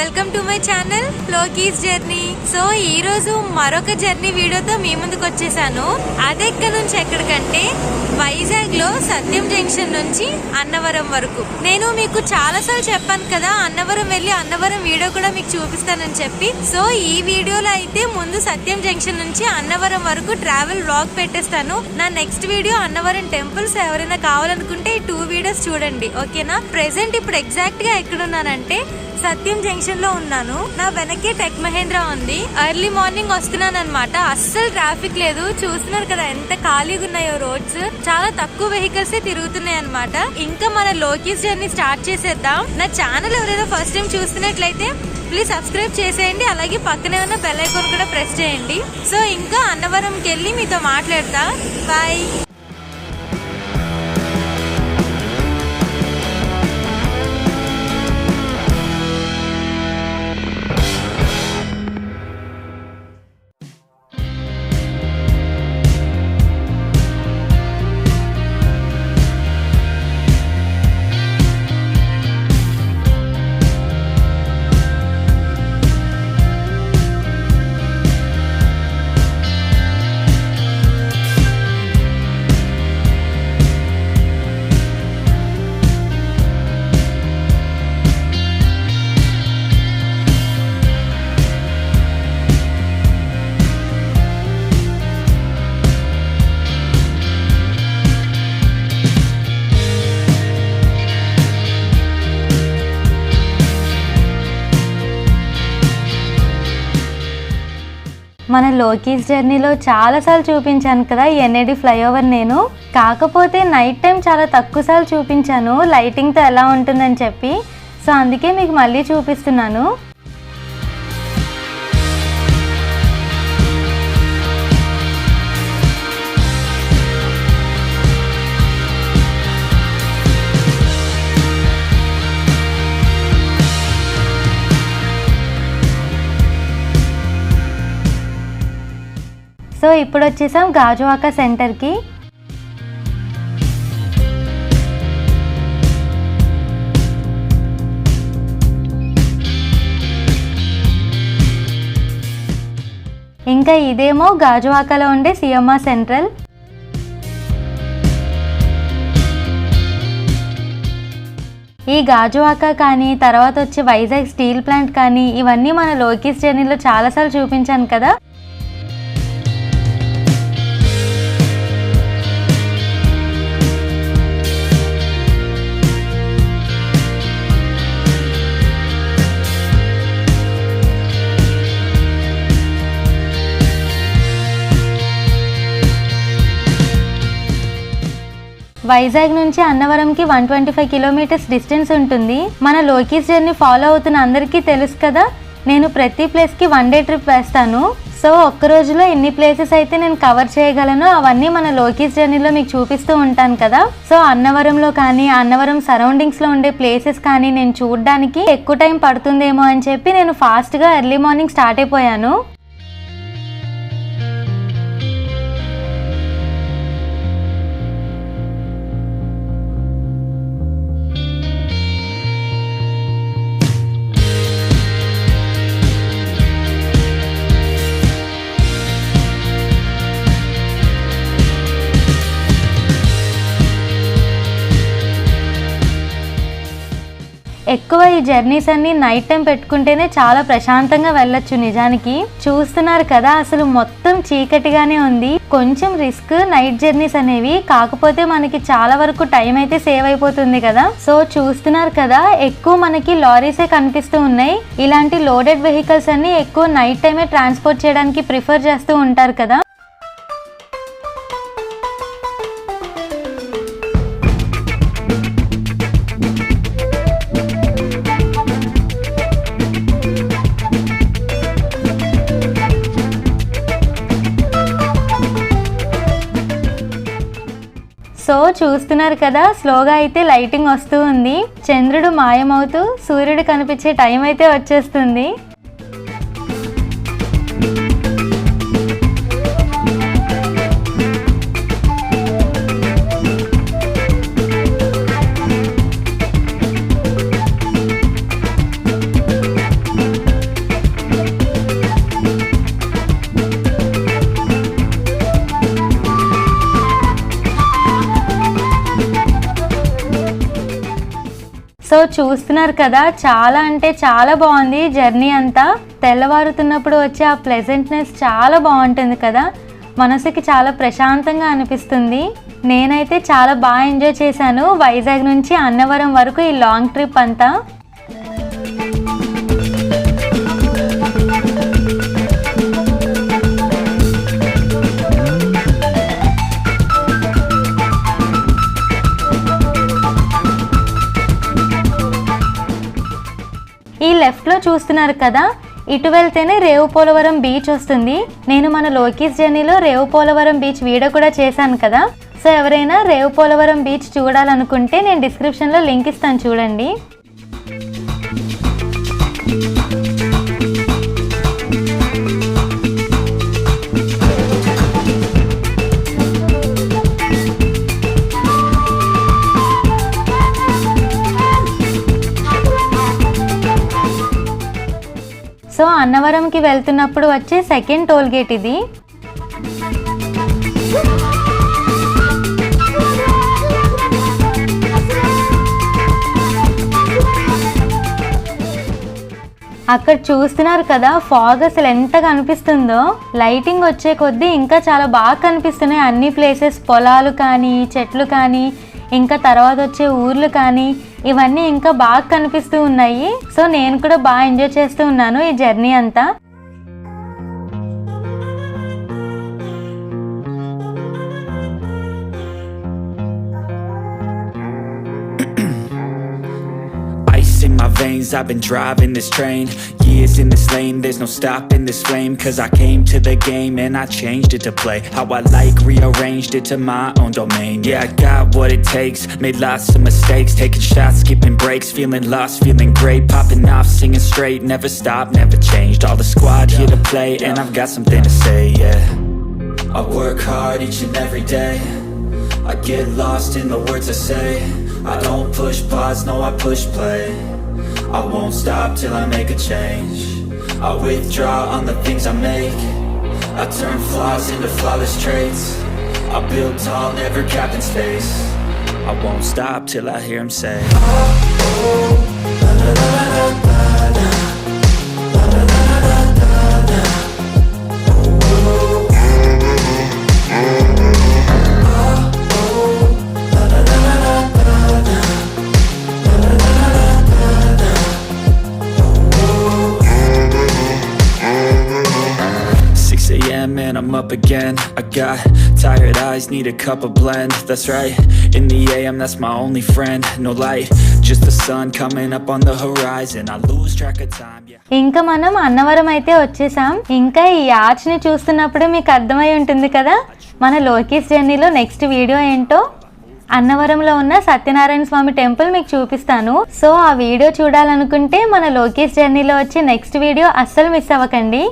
Welcome to my channel Loki's journey. So ఈ రోజు మరొక జర్నీ వీడియోతో మీ ముందుకు వచ్చేసాను. అదెక్కడ నుంచి ఎక్కడికంటే వైజాగ్ లో సత్యం జంక్షన్ నుంచి అన్నవరం వరకు. నేను మీకు చాలా సార్లు చెప్పాను కదా అన్నవరం వెళ్ళి అన్నవరం వీడియో కూడా మీకు చూపిస్తానని చెప్పి. సో ఈ వీడియోలో అయితే ముందు సత్యం జంక్షన్ నుంచి అన్నవరం వరకు ట్రావెల్ వ్లాగ్ పెట్టేస్తాను. నా నెక్స్ట్ వీడియో అన్నవరం టెంపుల్స్. ఎవరైనా కావాలనుకుంటే ఈ 2 వీడియోస్ చూడండి, ఓకేనా? ప్రెసెంట్ ఇప్పుడు ఎగ్జాక్ట్ గా ఎక్కడున్నానంటే సత్యం జంక్షన్ లో ఉన్నాను. నా వెనకే టెక్ మహేంద్ర ఉంది. ఎర్లీ మార్నింగ్ వస్తున్నాను అనమాట. అస్సలు ట్రాఫిక్ లేదు. చూస్తున్నారు కదా ఎంత ఖాళీగా ఉన్నాయో రోడ్స్. చాలా తక్కువ వెహికల్స్ తిరుగుతున్నాయి అనమాట. ఇంకా మన లోకీస్ జర్నీ స్టార్ట్ చేసేద్దాం. నా ఛానల్ ఎవరైనా ఫస్ట్ టైం చూస్తున్నట్లయితే ప్లీజ్ సబ్స్క్రైబ్ చేసేయండి. అలాగే పక్కనే ఉన్న బెల్ ఐకాన్ కూడా ప్రెస్ చేయండి. సో ఇంకా అన్నవరంకి వెళ్ళి మీతో మాట్లాడతా. బాయ్. మన లోకీస్ జర్నీలో చాలాసార్లు చూపించాను కదా ఎన్ఏడి ఫ్లైఓవర్. నేను కాకపోతే నైట్ టైం చాలా తక్కువ సార్లు చూపించాను లైటింగ్తో ఎలా ఉంటుందని చెప్పి. సో అందుకే మీకు మళ్ళీ చూపిస్తున్నాను. సో ఇప్పుడు వచ్చేసాం గాజువాక సెంటర్కి. ఇంకా ఇదేమో గాజువాకలో ఉండే సిఎంఆర్ సెంట్రల్. ఈ గాజువాక కానీ తర్వాత వచ్చి వైజాగ్ స్టీల్ ప్లాంట్ కానీ ఇవన్నీ మన లోకీస్ జర్నీలో చాలాసార్లు చూపించాను కదా. వైజాగ్ నుంచి అన్నవరంకి 125 కిలోమీటర్స్ డిస్టెన్స్ ఉంటుంది. మన లోకీస్ జర్నీ ఫాలో అవుతున్న అందరికీ తెలుసు కదా, నేను ప్రతి ప్లేస్కి 1 డే ట్రిప్ వేస్తాను. సో ఒక్క రోజులో ఎన్ని ప్లేసెస్ అయితే నేను కవర్ చేయగలను అవన్నీ మన లోకీస్ జర్నీలో మీకు చూపిస్తూ ఉంటాను కదా. సో అన్నవరంలో కానీ అన్నవరం సరౌండింగ్స్లో ఉండే ప్లేసెస్ కానీ నేను చూడడానికి ఎక్కువ టైం పడుతుందేమో అని చెప్పి నేను ఫాస్ట్గా ఎర్లీ మార్నింగ్ స్టార్ట్ అయిపోయాను. ఎక్కువ ఈ జర్నీస్ అన్ని నైట్ టైం పెట్టుకుంటేనే చాలా ప్రశాంతంగా వెళ్ళొచ్చు. నిజానికి చూస్తున్నారు కదా అసలు మొత్తం చీకటిగానే ఉంది. కొంచెం రిస్క్ నైట్ జర్నీస్ అనేవి, కాకపోతే మనకి చాలా వరకు టైం అయితే సేవ్ అయిపోతుంది కదా. సో చూస్తున్నారు కదా ఎక్కువ మనకి లారీసే కనిపిస్తూ ఉన్నాయి. ఇలాంటి లోడెడ్ వెహికల్స్ అన్ని ఎక్కువ నైట్ టైమే ట్రాన్స్పోర్ట్ చేయడానికి ప్రిఫర్ చేస్తూ ఉంటారు కదా. సో చూస్తున్నారు కదా స్లోగా అయితే లైటింగ్ వస్తూ ఉంది. చంద్రుడు మాయమవుతూ సూర్యుడు కనిపించే టైం అయితే వచ్చేస్తుంది. సో చూస్తున్నారు కదా, చాలా అంటే చాలా బాగుంది జర్నీ అంతా. తెల్లవారుతున్నప్పుడు వచ్చే ఆ ప్లెజెంట్నెస్ చాలా బాగుంటుంది కదా, మనసుకి చాలా ప్రశాంతంగా అనిపిస్తుంది. నేనైతే చాలా బాగా ఎంజాయ్ చేశాను వైజాగ్ నుంచి అన్నవరం వరకు ఈ లాంగ్ ట్రిప్ అంతా. ఈ లెఫ్ట్లో చూస్తున్నారు కదా, ఇటు వెళ్తేనే రేవుపోలవరం బీచ్ వస్తుంది. నేను మన లోకీస్ జర్నీలో రేవుపోలవరం బీచ్ వీడియో కూడా చేశాను కదా. సో ఎవరైనా రేవుపోలవరం బీచ్ చూడాలనుకుంటే నేను డిస్క్రిప్షన్లో లింక్ ఇస్తాను, చూడండి. సో అన్నవరంకి వెళ్తున్నప్పుడు వచ్చే సెకండ్ టోల్ గేట్ ఇది. అక్కడ చూస్తున్నారు కదా, ఫాగ్ అసలు ఎంత కనిపిస్తుందో. లైటింగ్ వచ్చే కొద్దీ ఇంకా చాలా బాగా కనిపిస్తున్నాయి అన్ని ప్లేసెస్. పొలాలు కానీ, చెట్లు కానీ, ఇంకా తర్వాత వచ్చే ఊర్లు కానీ, ఇవన్నీ ఇంకా బాగా కనిపిస్తూ ఉన్నాయి. సో నేను కూడా బాగా ఎంజాయ్ చేస్తూ ఉన్నాను ఈ జర్నీ అంతా. In my veins, I've been driving this train. Years in this lane, there's no stopping this flame. Cause I came to the game and I changed it to play how I like, rearranged it to my own domain. Yeah, I got what it takes, made lots of mistakes, taking shots, skipping breaks, feeling lost, feeling great, popping off, singing straight, never stopped, never changed. All the squad here to play and I've got something to say, yeah. I work hard each and every day, I get lost in the words I say. I don't push pause, no I push play. I won't stop till I make a change. I withdraw on the things I make. I turn flaws into flawless traits. I build tall, never capped in space. I won't stop till I hear him say, oh, oh, la la la la la la, la la la la la la, oh, oh. And I'm up again. I got tired eyes, need a cup of blend. That's right, in the AM, that's my only friend. No light, just the sun coming up on the horizon. I lose track of time, yeah. ఇంకా మనం అన్నవరం అయితే వచ్చేసాం. ఇంకా ఈ arch ని చూస్తున్నప్పుడే మీకు అర్థమై ఉంటుంది కదా, మన లోకీస్ జర్నీలో నెక్స్ట్ వీడియో ఏంటో. అన్నవరంలో ఉన్న సత్యనారాయణ స్వామి టెంపుల్ మీకు చూపిస్తాను. సో ఆ వీడియో చూడాలనుకుంటే మన లోకీస్ జర్నీలో వచ్చే నెక్స్ట్ వీడియో అస్సలు మిస్ అవ్వకండి.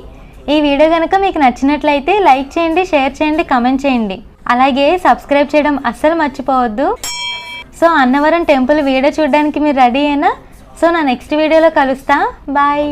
ఈ వీడియో కనుక మీకు నచ్చినట్లయితే లైక్ చేయండి, షేర్ చేయండి, కామెంట్ చేయండి. అలాగే సబ్స్క్రైబ్ చేయడం అస్సలు మర్చిపోవద్దు. సో అన్నవరం టెంపుల్ వీడియో చూడడానికి మీరు రెడీ అయినా? సో నా నెక్స్ట్ వీడియోలో కలుస్తా. బాయ్.